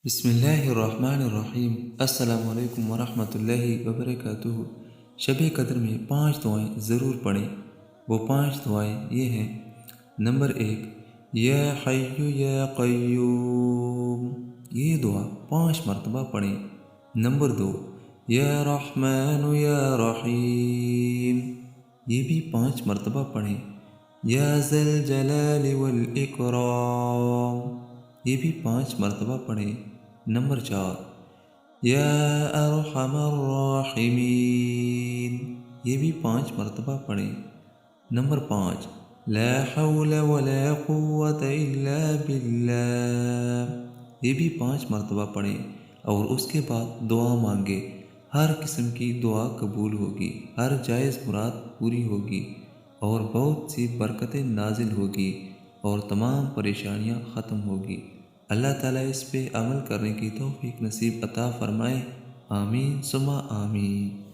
بسم اللہ الرحمن الرحیم۔ السلام علیکم ورحمۃ اللہ وبرکاتہ۔ شب قدر میں 5 دعائیں ضرور پڑھیں۔ وہ 5 دعائیں یہ ہیں۔ نمبر 1، یا حی یا قیوم، یہ دعا 5 مرتبہ پڑھیں۔ نمبر 2، یا رحمن یا رحیم، یہ بھی 5 مرتبہ پڑھیں۔ یا ذی الجلال والاکرام، یہ بھی 5 مرتبہ پڑھیں۔ نمبر 4، یا ارحم الراحمین، یہ بھی 5 مرتبہ پڑھیں۔ نمبر 5، لا حول ولا قوة الا باللہ، یہ بھی 5 مرتبہ پڑھیں اور اس کے بعد دعا مانگے۔ ہر قسم کی دعا قبول ہوگی، ہر جائز مراد پوری ہوگی اور بہت سی برکتیں نازل ہوگی اور تمام پریشانیاں ختم ہوگی۔ اللہ تعالیٰ اس پہ عمل کرنے کی توفیق نصیب عطا فرمائے۔ آمین ثم آمین۔